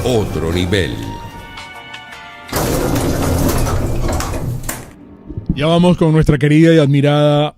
otro nivel. Ya vamos con nuestra querida y admirada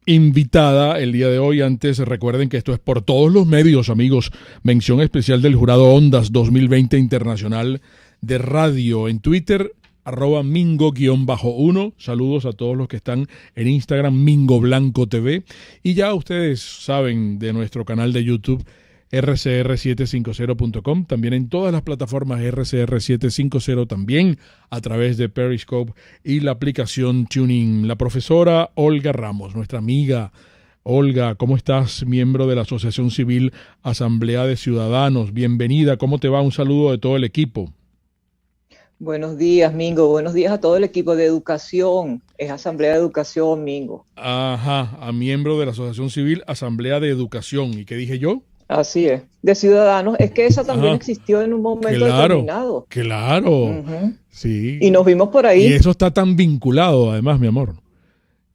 invitada el día de hoy. Antes recuerden que esto es por todos los medios, amigos. Mención especial del Jurado Ondas 2020 Internacional de Radio en Twitter, @Mingo_1. Saludos a todos los que están en Instagram, Mingo Blanco TV. Y ya ustedes saben de nuestro canal de YouTube, rcr750.com, también en todas las plataformas rcr750, también a través de Periscope y la aplicación TuneIn. La profesora Olga Ramos, nuestra amiga. Olga, ¿cómo estás? Miembro de la Asociación Civil Asamblea de Ciudadanos. Bienvenida, ¿cómo te va? Un saludo de todo el equipo. Buenos días, Mingo. Buenos días a todo el equipo de educación. Es Asamblea de Educación, Mingo. Ajá, a miembro de la Asociación Civil Asamblea de Educación. ¿Y qué dije yo? Así es, de ciudadanos. Es que esa también existió en un momento determinado. Claro, sí. Y nos vimos por ahí. Y eso está tan vinculado, además, mi amor,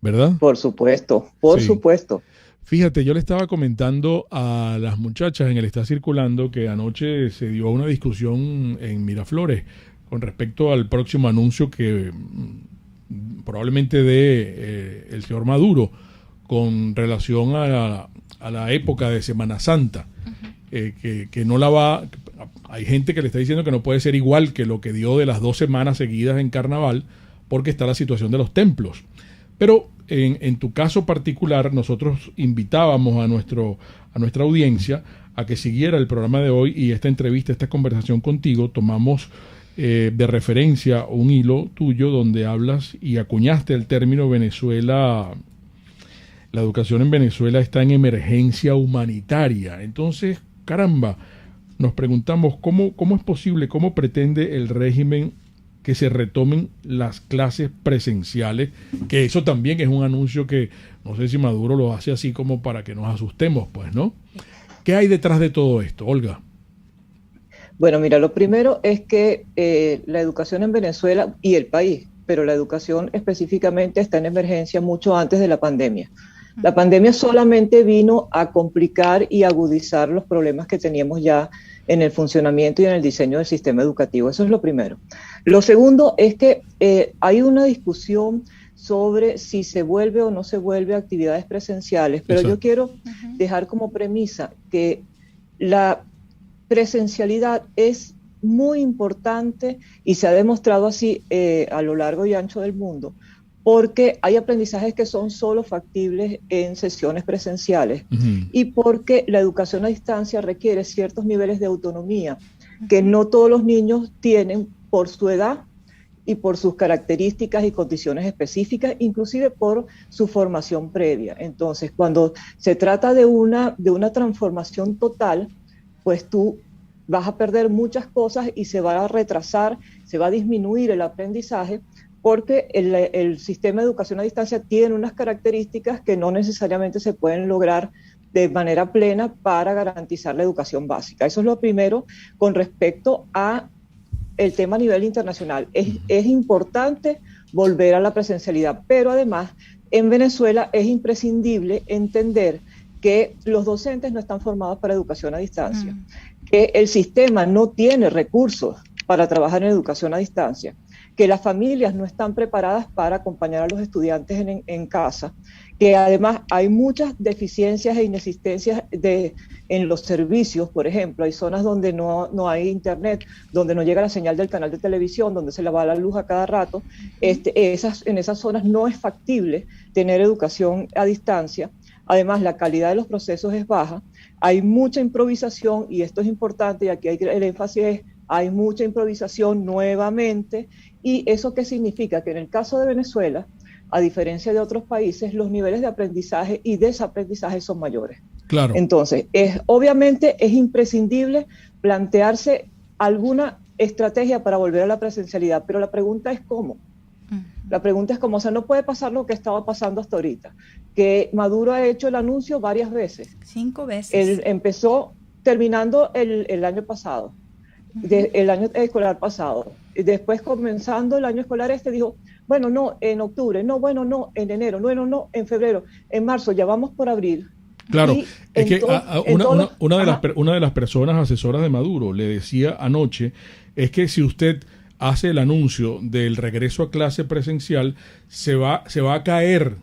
¿verdad? Por supuesto, por supuesto. Fíjate, yo le estaba comentando a las muchachas en el Está Circulando que anoche se dio una discusión en Miraflores con respecto al próximo anuncio que probablemente dé el señor Maduro con relación a la época de Semana Santa, que no la va. Hay gente que le está diciendo que no puede ser igual que lo que dio de las 2 semanas seguidas en Carnaval, porque está la situación de los templos. Pero en tu caso particular, nosotros invitábamos a nuestra audiencia a que siguiera el programa de hoy y esta entrevista, esta conversación contigo. Tomamos de referencia un hilo tuyo donde hablas y acuñaste el término Venezuela. La educación en Venezuela está en emergencia humanitaria. Entonces, caramba, nos preguntamos cómo es posible, cómo pretende el régimen que se retomen las clases presenciales, que eso también es un anuncio que no sé si Maduro lo hace así como para que nos asustemos, pues, ¿no? ¿Qué hay detrás de todo esto, Olga? Bueno, mira, lo primero es que la educación en Venezuela y el país, pero la educación específicamente está en emergencia mucho antes de la pandemia. La pandemia solamente vino a complicar y agudizar los problemas que teníamos ya en el funcionamiento y en el diseño del sistema educativo. Eso es lo primero. Lo segundo es que hay una discusión sobre si se vuelve o no se vuelve a actividades presenciales, pero yo quiero dejar como premisa que la presencialidad es muy importante y se ha demostrado así a lo largo y ancho del mundo, porque hay aprendizajes que son solo factibles en sesiones presenciales y porque la educación a distancia requiere ciertos niveles de autonomía que no todos los niños tienen por su edad y por sus características y condiciones específicas, inclusive por su formación previa. Entonces, cuando se trata de una transformación total, pues tú vas a perder muchas cosas y se va a retrasar, se va a disminuir el aprendizaje, porque el sistema de educación a distancia tiene unas características que no necesariamente se pueden lograr de manera plena para garantizar la educación básica. Eso es lo primero con respecto a el tema a nivel internacional. Es importante volver a la presencialidad, pero además en Venezuela es imprescindible entender que los docentes no están formados para educación a distancia, que el sistema no tiene recursos para trabajar en educación a distancia, que las familias no están preparadas para acompañar a los estudiantes en casa, que además hay muchas deficiencias e inexistencias en los servicios. Por ejemplo, hay zonas donde no hay internet, donde no llega la señal del canal de televisión, donde se le va la luz a cada rato. En esas zonas no es factible tener educación a distancia. Además, la calidad de los procesos es baja, hay mucha improvisación, y esto es importante, y aquí el énfasis es, hay mucha improvisación nuevamente. ¿Y eso qué significa? Que en el caso de Venezuela, a diferencia de otros países, los niveles de aprendizaje y desaprendizaje son mayores. Claro. Entonces, obviamente es imprescindible plantearse alguna estrategia para volver a la presencialidad, pero la pregunta es cómo. La pregunta es cómo. O sea, no puede pasar lo que estaba pasando hasta ahorita, que Maduro ha hecho el anuncio varias veces. 5 veces. Él empezó terminando el año pasado, el año escolar pasado. Después, comenzando el año escolar dijo, bueno, no, en octubre, no, bueno, no, en enero, bueno, no, en febrero, en marzo, ya vamos por abril. Claro, Y es que ajá. una de las personas asesoras de Maduro le decía anoche, es que si usted hace el anuncio del regreso a clase presencial, se va a caer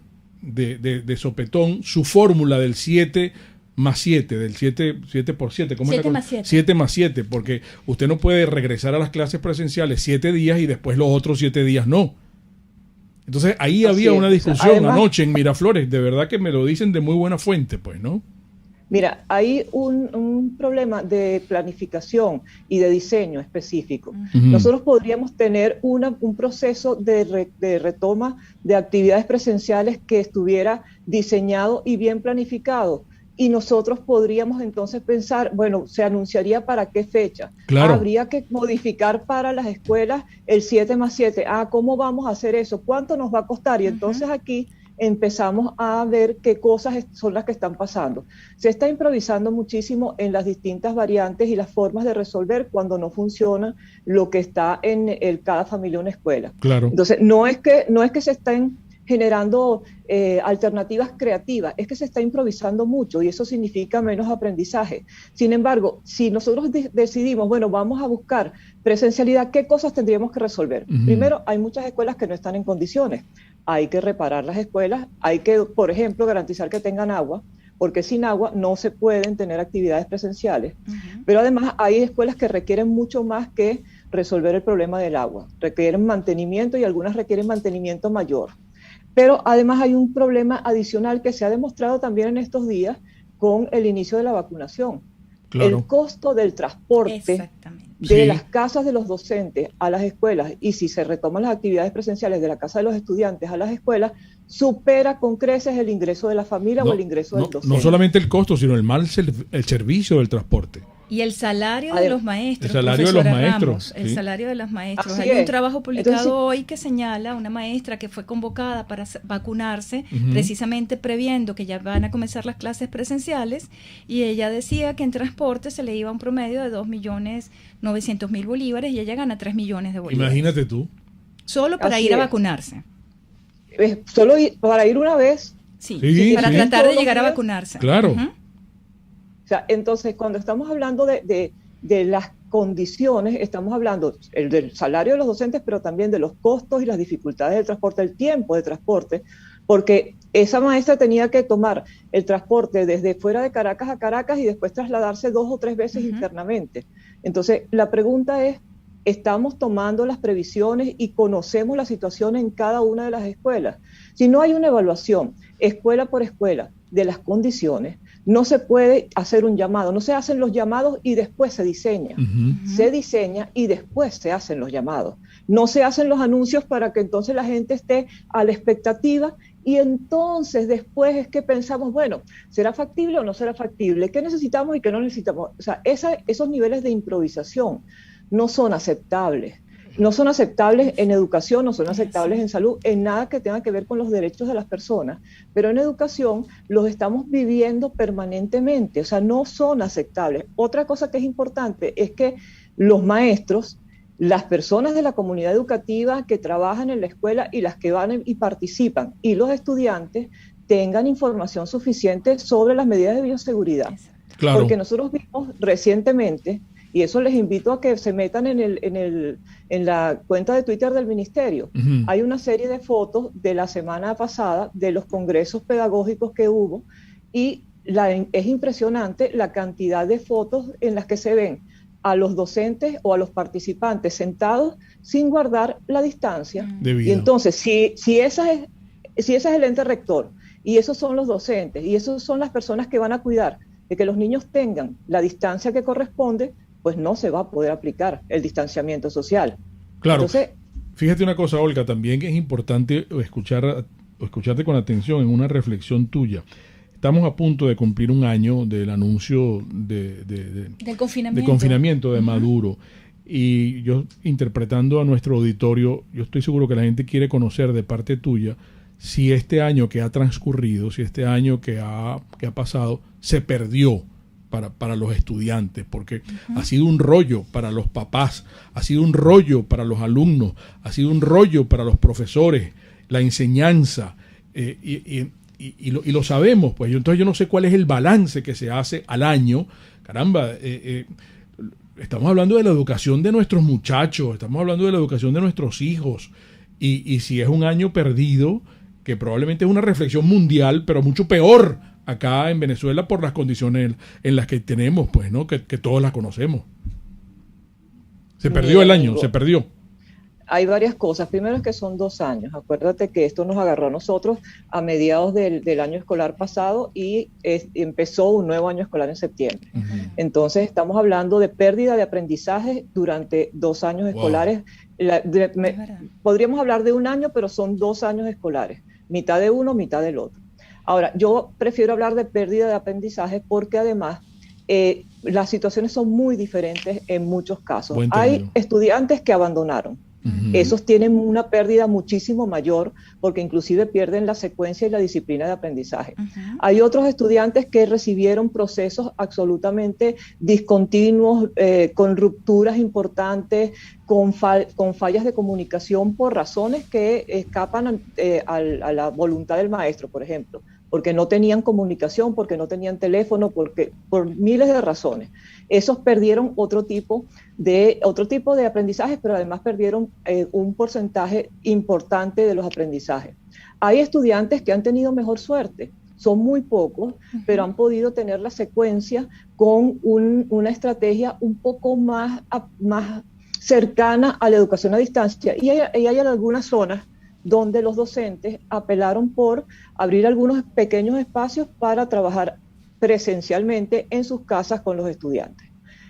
de sopetón su fórmula del 7 más 7, del 7 por 7, ¿cómo es la 7 cosa? más 7. 7 más 7, porque usted no puede regresar a las clases presenciales 7 días y después los otros 7 días no. Entonces ahí Así había es. una O sea, discusión además, anoche en Miraflores, de verdad que me lo dicen de muy buena fuente, pues, ¿no? mira, hay un problema de planificación y de diseño específico. Ujú. Nosotros podríamos tener un proceso de retoma de actividades presenciales que estuviera diseñado y bien planificado. Y nosotros podríamos entonces pensar, bueno, se anunciaría para qué fecha. Claro, Habría que modificar para las escuelas el 7 más 7. ¿Cómo vamos a hacer eso? ¿Cuánto nos va a costar? Y Ujú. entonces aquí empezamos a ver qué cosas son las que están pasando. Se está improvisando muchísimo en las distintas variantes y las formas de resolver cuando no funciona lo que está en cada familia una escuela. claro. Entonces, no es que se estén generando alternativas creativas, es que se está improvisando mucho y eso significa menos aprendizaje. Sin embargo, si nosotros decidimos, bueno, vamos a buscar presencialidad, ¿qué cosas tendríamos que resolver? Ujú. Primero, hay muchas escuelas que no están en condiciones. Hay que reparar las escuelas, hay que, por ejemplo, garantizar que tengan agua, porque sin agua no se pueden tener actividades presenciales. Ujú. Pero además hay escuelas que requieren mucho más que resolver el problema del agua. Requieren mantenimiento y algunas requieren mantenimiento mayor. Pero además hay un problema adicional que se ha demostrado también en estos días con el inicio de la vacunación. El Claro. costo del transporte Exactamente. de las Sí, casas de los docentes a las escuelas y si se retoman las actividades presenciales de la casa de los estudiantes a las escuelas, supera con creces el ingreso de la familia o el no, ingreso del no docente. solamente el costo, sino el servicio del transporte, Y el salario de Adem- los el maestros, salario de los profesora maestros, Ramos, el ¿sí? salario de los maestros. Así Hay un es. trabajo Entonces, publicado hoy que señala una maestra que fue convocada para vacunarse, Ujú. precisamente previendo que ya van a comenzar las clases presenciales, y ella decía que en transporte se le iba un promedio de 2.900.000 bolívares y ella gana 3 millones de bolívares. Imagínate tú. Solo para así ir a es. vacunarse. Solo para ir una vez, Sí, si Sí, tienes para que sí, ir tratar de todos los llegar a días, vacunarse. claro. Ujú. o sea, entonces cuando estamos hablando de las condiciones, estamos hablando del salario de los docentes, pero también de los costos y las dificultades del transporte, el tiempo de transporte, porque esa maestra tenía que tomar el transporte desde fuera de Caracas a Caracas y después trasladarse 2 o 3 veces Ujú. internamente. Entonces, la pregunta es, ¿estamos tomando las previsiones y conocemos la situación en cada una de las escuelas? Si no hay una evaluación, escuela por escuela, de las condiciones, no se puede hacer un llamado, no se hacen los llamados y después se diseña. Ujú. Se diseña y después se hacen los llamados. No se hacen los anuncios para que entonces la gente esté a la expectativa y entonces después es que pensamos, bueno, ¿será factible o no será factible? ¿Qué necesitamos y qué no necesitamos? O sea, esos niveles de improvisación no son aceptables. No son aceptables en educación, no son aceptables en salud, en nada que tenga que ver con los derechos de las personas, pero en educación los estamos viviendo permanentemente, o sea, no son aceptables. Otra cosa que es importante es que los maestros, las personas de la comunidad educativa que trabajan en la escuela y las que van y participan, y los estudiantes tengan información suficiente sobre las medidas de bioseguridad. Exacto. Claro. Porque nosotros vimos recientemente, y eso les invito a que se metan en la cuenta de Twitter del Ministerio, Ujú. hay una serie de fotos de la semana pasada de los congresos pedagógicos que hubo y es impresionante la cantidad de fotos en las que se ven a los docentes o a los participantes sentados sin guardar la distancia. Y Debido. entonces, si ese es el ente rector y esos son los docentes y esos son las personas que van a cuidar de que los niños tengan la distancia que corresponde, pues no se va a poder aplicar el distanciamiento social. Claro. Entonces, Fíjate una cosa, Olga, también que es importante escucharte con atención en una reflexión tuya. Estamos a punto de cumplir un año del anuncio Del de confinamiento. confinamiento de Ujú. Maduro. Y yo, interpretando a nuestro auditorio, yo estoy seguro que la gente quiere conocer de parte tuya si este año que ha transcurrido, si este año que ha pasado, se perdió para los estudiantes, porque ha sido un rollo para los papás, ha sido un rollo para los alumnos, ha sido un rollo para los profesores, la enseñanza, lo sabemos, pues entonces yo no sé cuál es el balance que se hace al año. Caramba, estamos hablando de la educación de nuestros muchachos, estamos hablando de la educación de nuestros hijos, y si es un año perdido, que probablemente es una reflexión mundial, pero mucho peor acá en Venezuela por las condiciones en las que tenemos, pues, ¿no? Que todos las conocemos. Se perdió el año, se perdió. Hay varias cosas. Primero es que son 2 años. Acuérdate que esto nos agarró a nosotros a mediados del año escolar pasado y empezó un nuevo año escolar en septiembre. Uh-huh. Entonces estamos hablando de pérdida de aprendizaje durante 2 años escolares. Podríamos hablar de un año, pero son 2 años escolares. Mitad de uno, mitad del otro. Ahora, yo prefiero hablar de pérdida de aprendizaje porque además las situaciones son muy diferentes en muchos casos. Hay estudiantes que abandonaron. Uh-huh. Esos tienen una pérdida muchísimo mayor porque inclusive pierden la secuencia y la disciplina de aprendizaje. Uh-huh. Hay otros estudiantes que recibieron procesos absolutamente discontinuos, con rupturas importantes, con fallas de comunicación por razones que escapan a la voluntad del maestro, por ejemplo, porque no tenían comunicación, porque no tenían teléfono, por miles de razones. Esos perdieron otro tipo de aprendizajes, pero además perdieron un porcentaje importante de los aprendizajes. Hay estudiantes que han tenido mejor suerte, son muy pocos, uh-huh, pero han podido tener la secuencia con una estrategia un poco más cercana a la educación a distancia. Y hay algunas zonas donde los docentes apelaron por abrir algunos pequeños espacios para trabajar presencialmente en sus casas con los estudiantes.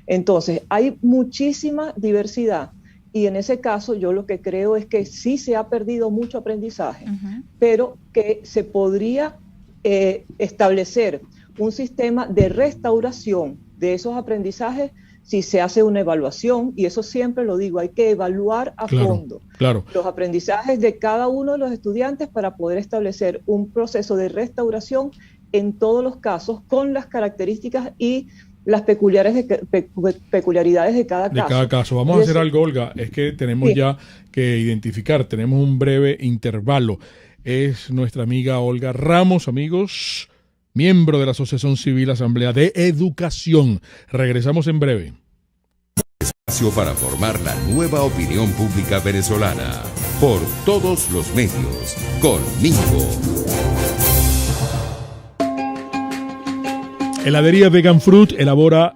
Entonces, hay muchísima diversidad y en ese caso yo lo que creo es que sí se ha perdido mucho aprendizaje, uh-huh, pero que se podría establecer un sistema de restauración de esos aprendizajes si se hace una evaluación, y eso siempre lo digo, hay que evaluar a fondo los aprendizajes de cada uno de los estudiantes para poder establecer un proceso de restauración en todos los casos con las características y las peculiaridades de cada caso. Vamos a hacer algo, Olga, es que tenemos ya que identificar, tenemos un breve intervalo. Es nuestra amiga Olga Ramos, amigos, miembro de la Asociación Civil Asamblea de Educación. Regresamos en breve. Espacio para formar la nueva opinión pública venezolana por todos los medios. Con Mingo. Heladería Vegan Fruit elabora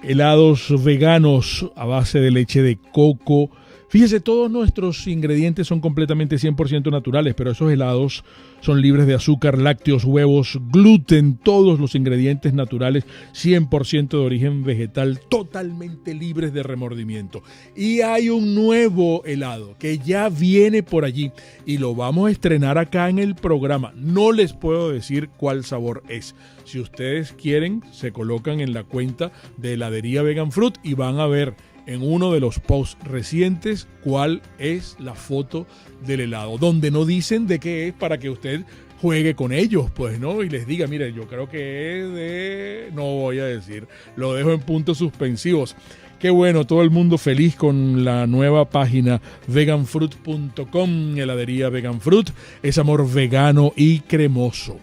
helados veganos a base de leche de coco. Fíjese, todos nuestros ingredientes son completamente 100% naturales, pero esos helados son libres de azúcar, lácteos, huevos, gluten, todos los ingredientes naturales, 100% de origen vegetal, totalmente libres de remordimiento. Y hay un nuevo helado que ya viene por allí y lo vamos a estrenar acá en el programa. No les puedo decir cuál sabor es. Si ustedes quieren, se colocan en la cuenta de Heladería Vegan Fruit y van a ver en uno de los posts recientes cuál es la foto del helado, donde no dicen de qué es para que usted juegue con ellos, pues, ¿no? Y les diga, mire, yo creo que es de... No voy a decir, lo dejo en puntos suspensivos. Qué bueno, todo el mundo feliz con la nueva página veganfruit.com, heladería Vegan Fruit, es amor vegano y cremoso.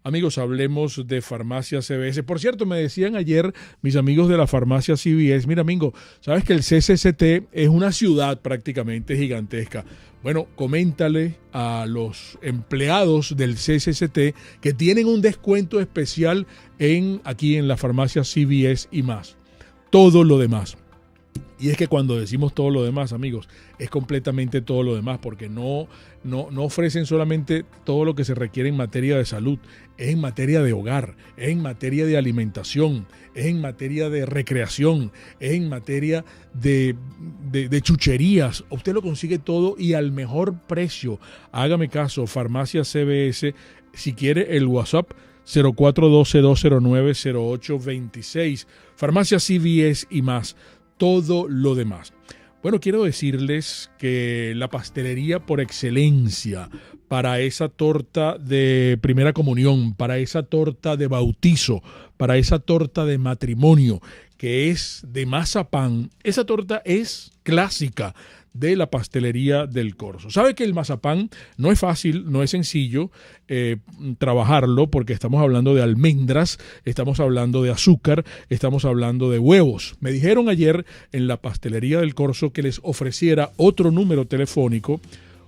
Amigos, hablemos de Farmacia CBS. Por cierto, me decían ayer mis amigos de la Farmacia CBS, mira, Mingo, ¿sabes que el CCCT es una ciudad prácticamente gigantesca? Bueno, coméntale a los empleados del CCCT que tienen un descuento especial aquí en la Farmacia CBS y más. Todo lo demás. Y es que cuando decimos todo lo demás, amigos, es completamente todo lo demás, porque no ofrecen solamente todo lo que se requiere en materia de salud, es en materia de hogar, es en materia de alimentación, es en materia de recreación, es en materia de chucherías. Usted lo consigue todo y al mejor precio. Hágame caso, Farmacia CBS, si quiere el WhatsApp 0412-209-0826, Farmacia CBS y más. Todo lo demás. Bueno, quiero decirles que la pastelería por excelencia para esa torta de primera comunión, para esa torta de bautizo, para esa torta de matrimonio, que es de mazapán, esa torta es clásica, de la pastelería del Corso. Sabe que el mazapán no es fácil, no es sencillo trabajarlo, porque estamos hablando de almendras, estamos hablando de azúcar, estamos hablando de huevos. Me dijeron ayer en la pastelería del Corso que les ofreciera otro número telefónico,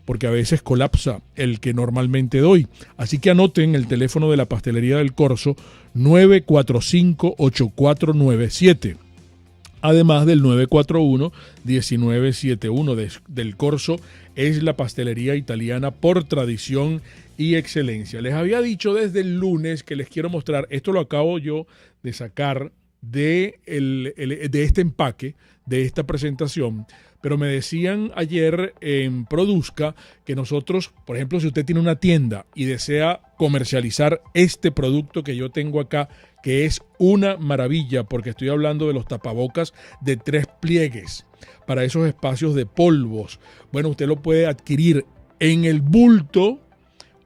porque a veces colapsa el que normalmente doy. Así que anoten el teléfono de la pastelería del Corso, 945-8497. Además del 941-1971 del Corso, es la pastelería italiana por tradición y excelencia. Les había dicho desde el lunes que les quiero mostrar, esto lo acabo yo de sacar de este empaque, de esta presentación, pero me decían ayer en Produzca que nosotros, por ejemplo, si usted tiene una tienda y desea comercializar este producto que yo tengo acá, que es una maravilla, porque estoy hablando de los tapabocas de 3 pliegues para esos espacios de polvos. Bueno, usted lo puede adquirir en el bulto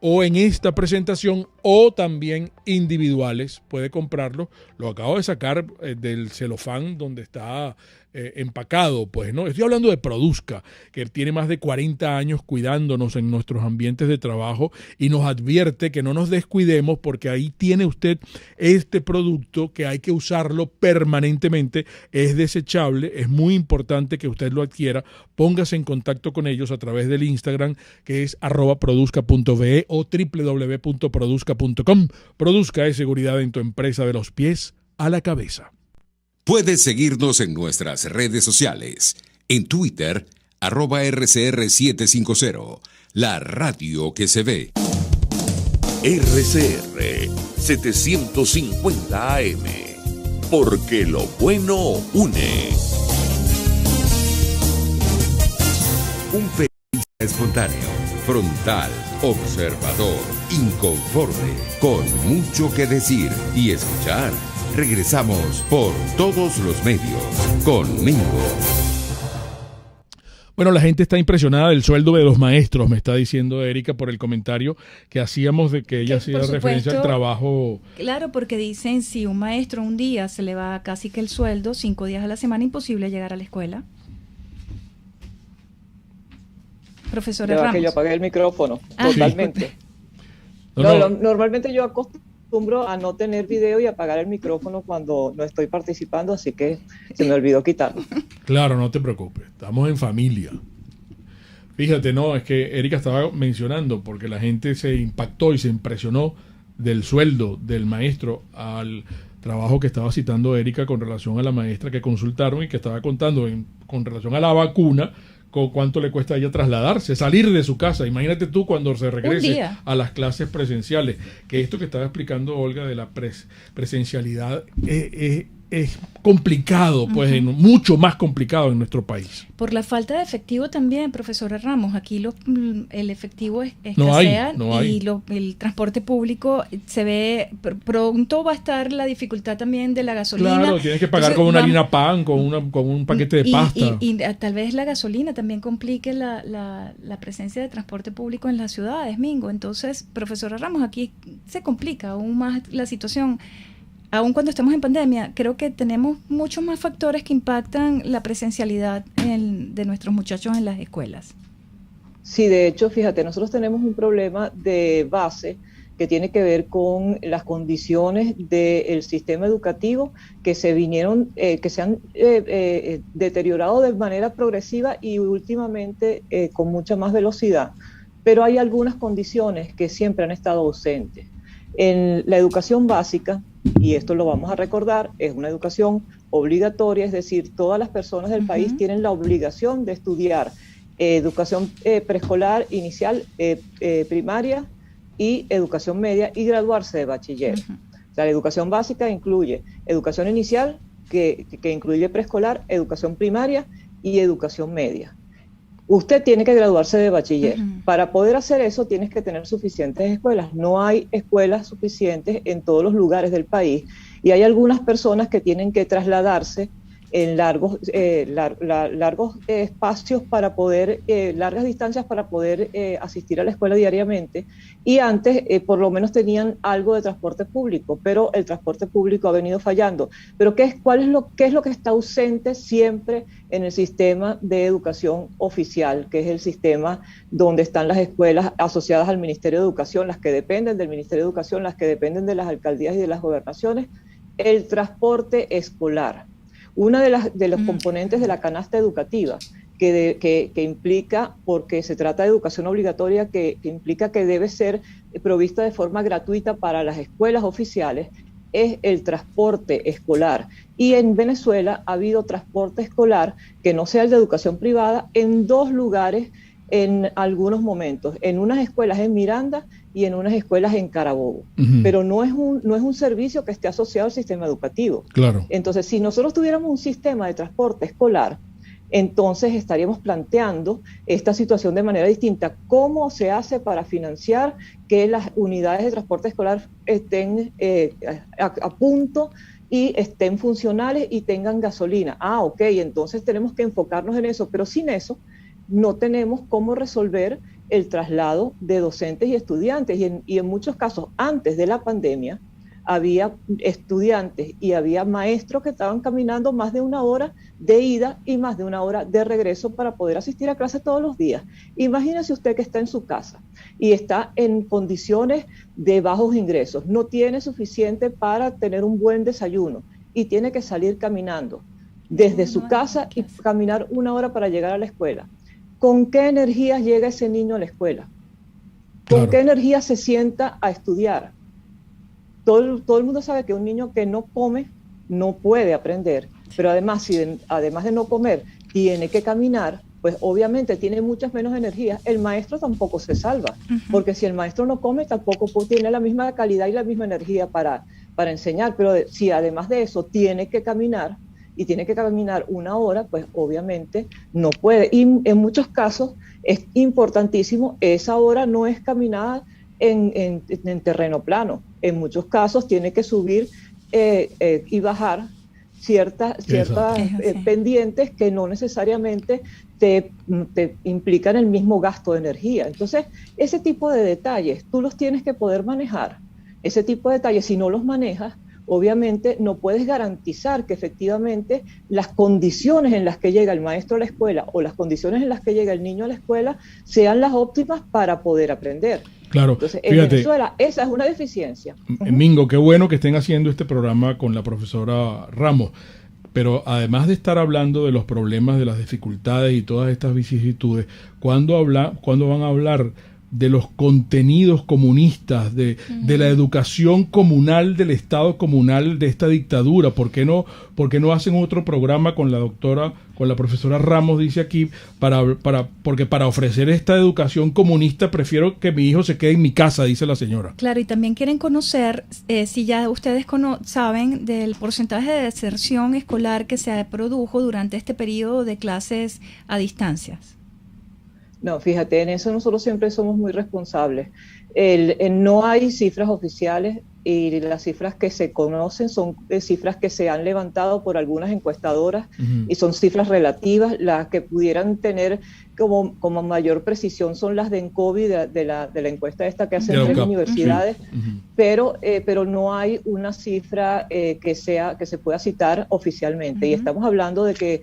o en esta presentación, o también individuales, puede comprarlo. Lo acabo de sacar del celofán donde está empacado, pues, ¿no? Estoy hablando de Produzca, que tiene más de 40 años cuidándonos en nuestros ambientes de trabajo y nos advierte que no nos descuidemos, porque ahí tiene usted este producto que hay que usarlo permanentemente, es desechable, es muy importante que usted lo adquiera. Póngase en contacto con ellos a través del Instagram, que es @produzca.be o www.produzca.com. Produzca es seguridad en tu empresa, de los pies a la cabeza. Puedes seguirnos en nuestras redes sociales. En Twitter, @RCR750, la radio que se ve. RCR 750 AM, porque lo bueno une. Un periodista espontáneo, frontal, observador, inconforme, con mucho que decir y escuchar. Regresamos por todos los medios con Mingo. Bueno, la gente está impresionada del sueldo de los maestros, me está diciendo Erika por el comentario que hacíamos de que ella hacía referencia al trabajo. Claro, porque dicen, si un maestro un día se le va casi que el sueldo, 5 días a la semana, imposible llegar a la escuela. Profesora Ramos. Que yo apagué el micrófono, totalmente. Sí. Normalmente yo acostumbro a no tener video y apagar el micrófono cuando no estoy participando, así que se me olvidó quitarlo. Claro, no te preocupes, estamos en familia. Fíjate, no, es que Erika estaba mencionando, porque la gente se impactó y se impresionó del sueldo del maestro al trabajo que estaba citando Erika con relación a la maestra que consultaron y que estaba contando con relación a la vacuna, con cuánto le cuesta a ella trasladarse, salir de su casa. Imagínate tú cuando se regrese a las clases presenciales, que esto que estaba explicando Olga de la presencialidad es complicado, pues mucho más complicado en nuestro país. Por la falta de efectivo también, profesora Ramos. Aquí el efectivo no escasea hay. Y el transporte público se ve, pronto va a estar la dificultad también de la gasolina. Claro, tienes que pagar con una harina pan, con un paquete de pasta. Y tal vez la gasolina también complique la presencia de transporte público en las ciudades, Mingo. Entonces, profesora Ramos, aquí se complica aún más la situación. Aún cuando estamos en pandemia, creo que tenemos muchos más factores que impactan la presencialidad de nuestros muchachos en las escuelas. Sí, de hecho, fíjate, nosotros tenemos un problema de base que tiene que ver con las condiciones del sistema educativo que se han deteriorado de manera progresiva y últimamente con mucha más velocidad. Pero hay algunas condiciones que siempre han estado ausentes. En la educación básica, y esto lo vamos a recordar, es una educación obligatoria, es decir, todas las personas del país tienen la obligación de estudiar educación preescolar, inicial, primaria y educación media y graduarse de bachiller. O sea, la educación básica incluye educación inicial, que incluye preescolar, educación primaria y educación media. Usted tiene que graduarse de bachiller. Para poder hacer eso tienes que tener suficientes escuelas. No hay escuelas suficientes en todos los lugares del país y hay algunas personas que tienen que trasladarse en largos espacios para poder, largas distancias para poder asistir a la escuela diariamente, y antes por lo menos tenían algo de transporte público, pero el transporte público ha venido fallando. Pero ¿qué es lo que está ausente siempre en el sistema de educación oficial, que es el sistema donde están las escuelas asociadas al Ministerio de Educación, las que dependen del Ministerio de Educación, las que dependen de las alcaldías y de las gobernaciones? El transporte escolar. Una de los componentes de la canasta educativa que implica, porque se trata de educación obligatoria, que implica que debe ser provista de forma gratuita para las escuelas oficiales, es el transporte escolar. Y en Venezuela ha habido transporte escolar que no sea el de educación privada en 2 lugares en algunos momentos, en unas escuelas en Miranda y en unas escuelas en Carabobo. Pero no es un servicio que esté asociado al sistema educativo. Claro. Entonces, si nosotros tuviéramos un sistema de transporte escolar, entonces estaríamos planteando esta situación de manera distinta. ¿Cómo se hace para financiar que las unidades de transporte escolar estén a punto y estén funcionales y tengan gasolina? Ok, entonces tenemos que enfocarnos en eso, pero sin eso no tenemos cómo resolver el traslado de docentes y estudiantes. Y en muchos casos, antes de la pandemia, había estudiantes y había maestros que estaban caminando más de 1 hora de ida y más de 1 hora de regreso para poder asistir a clase todos los días. Imagínese usted que está en su casa y está en condiciones de bajos ingresos, no tiene suficiente para tener un buen desayuno y tiene que salir caminando desde su casa y caminar 1 hora para llegar a la escuela. ¿Con qué energías llega ese niño a la escuela? ¿Con qué energía se sienta a estudiar? Todo el mundo sabe que un niño que no come no puede aprender, pero además, además de no comer, tiene que caminar, pues obviamente tiene muchas menos energías. El maestro tampoco se salva, porque si el maestro no come, tampoco tiene la misma calidad y la misma energía para enseñar, pero si además de eso tiene que caminar, y tiene que caminar 1 hora, pues obviamente no puede. Y en muchos casos es importantísimo, esa hora no es caminada en terreno plano. En muchos casos tiene que subir y bajar ciertas pendientes que no necesariamente te implican el mismo gasto de energía. Entonces, ese tipo de detalles tú los tienes que poder manejar. Ese tipo de detalles, si no los manejas, obviamente no puedes garantizar que efectivamente las condiciones en las que llega el maestro a la escuela o las condiciones en las que llega el niño a la escuela sean las óptimas para poder aprender. Claro. Entonces, en Venezuela esa es una deficiencia. Mingo, qué bueno que estén haciendo este programa con la profesora Ramos, pero además de estar hablando de los problemas, de las dificultades y todas estas vicisitudes, ¿cuándo van a hablar de los contenidos comunistas, de la educación comunal del Estado comunal de esta dictadura? ¿Por qué no hacen otro programa con la profesora Ramos, dice aquí, porque para ofrecer esta educación comunista prefiero que mi hijo se quede en mi casa, dice la señora? Claro, y también quieren conocer, si ya ustedes saben del porcentaje de deserción escolar que se produjo durante este periodo de clases a distancias. No, fíjate, en eso nosotros siempre somos muy responsables. No hay cifras oficiales y las cifras que se conocen son cifras que se han levantado por algunas encuestadoras y son cifras relativas. Las que pudieran tener como mayor precisión son las de ENCOVI, de la encuesta esta que hacen 3 universidades, pero no hay una cifra que se pueda citar oficialmente. Y estamos hablando de que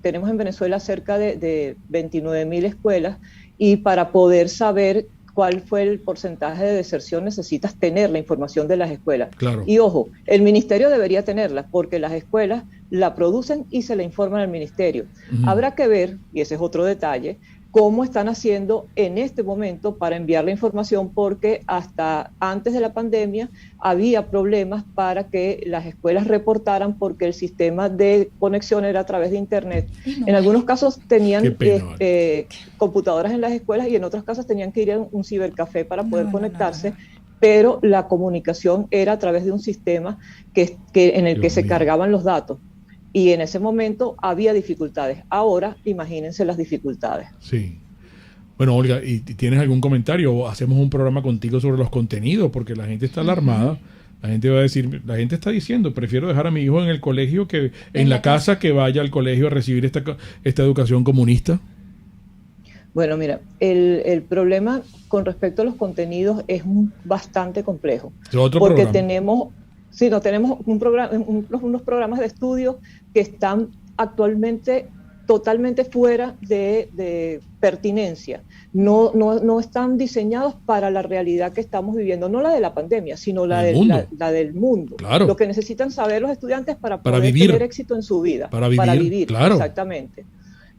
tenemos en Venezuela cerca de 29.000 escuelas, y para poder saber cuál fue el porcentaje de deserción necesitas tener la información de las escuelas. Claro. Y ojo, el ministerio debería tenerla porque las escuelas la producen y se la informan al ministerio. Habrá que ver, y ese es otro detalle, cómo están haciendo en este momento para enviar la información, porque hasta antes de la pandemia había problemas para que las escuelas reportaran porque el sistema de conexión era a través de internet. En algunos casos tenían computadoras en las escuelas y en otros casos tenían que ir a un cibercafé para poder conectarse, pero la comunicación era a través de un sistema en el que se cargaban los datos. Y en ese momento había dificultades. Ahora, imagínense las dificultades. Sí. Bueno, Olga, ¿y tienes algún comentario? ¿O hacemos un programa contigo sobre los contenidos? Porque la gente está alarmada La gente va a decir, la gente está diciendo, prefiero dejar a mi hijo en el colegio que en la casa que vaya al colegio a recibir esta educación comunista. Bueno, mira, el problema con respecto a los contenidos es bastante complejo. Otro porque programa. tenemos unos programas de estudio que están actualmente totalmente fuera de pertinencia. No están diseñados para la realidad que estamos viviendo, no la de la pandemia, sino la del mundo. Claro. Lo que necesitan saber los estudiantes para poder vivir. tener éxito en su vida. Para vivir, claro. Exactamente.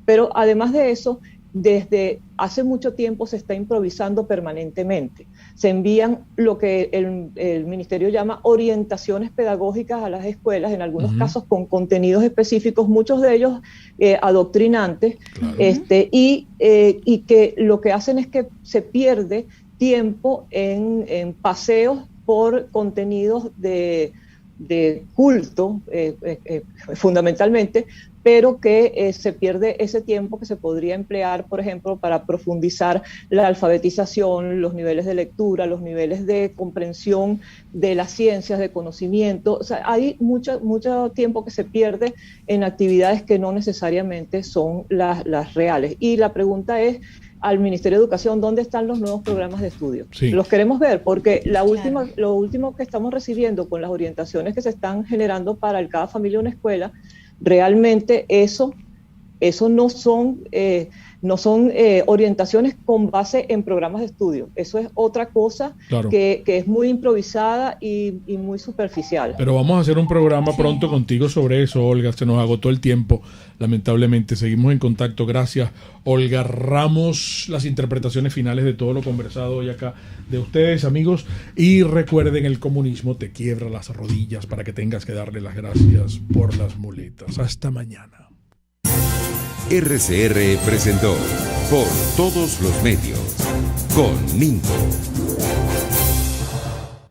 Pero además de eso, desde hace mucho tiempo se está improvisando permanentemente. Se envían lo que el ministerio llama orientaciones pedagógicas a las escuelas, en algunos casos con contenidos específicos, muchos de ellos adoctrinantes, claro. Y que lo que hacen es que se pierde tiempo en paseos por contenidos de culto, fundamentalmente, pero que se pierde ese tiempo que se podría emplear, por ejemplo, para profundizar la alfabetización, los niveles de lectura, los niveles de comprensión de las ciencias, de conocimiento. O sea, hay mucho tiempo que se pierde en actividades que no necesariamente son las reales. Y la pregunta es, al Ministerio de Educación, ¿dónde están los nuevos programas de estudio? Sí. Los queremos ver, porque lo último que estamos recibiendo con las orientaciones que se están generando para cada familia una escuela, realmente eso no son orientaciones con base en programas de estudio. Eso es otra cosa, claro, que es muy improvisada y muy superficial. Pero vamos a hacer un programa pronto contigo sobre eso, Olga. Se nos agotó el tiempo, lamentablemente. Seguimos en contacto. Gracias, Olga Ramos. Las interpretaciones finales de todo lo conversado hoy acá de ustedes, amigos. Y recuerden, el comunismo te quiebra las rodillas para que tengas que darle las gracias por las muletas. Hasta mañana. RCR presentó Por Todos los Medios con Mingo.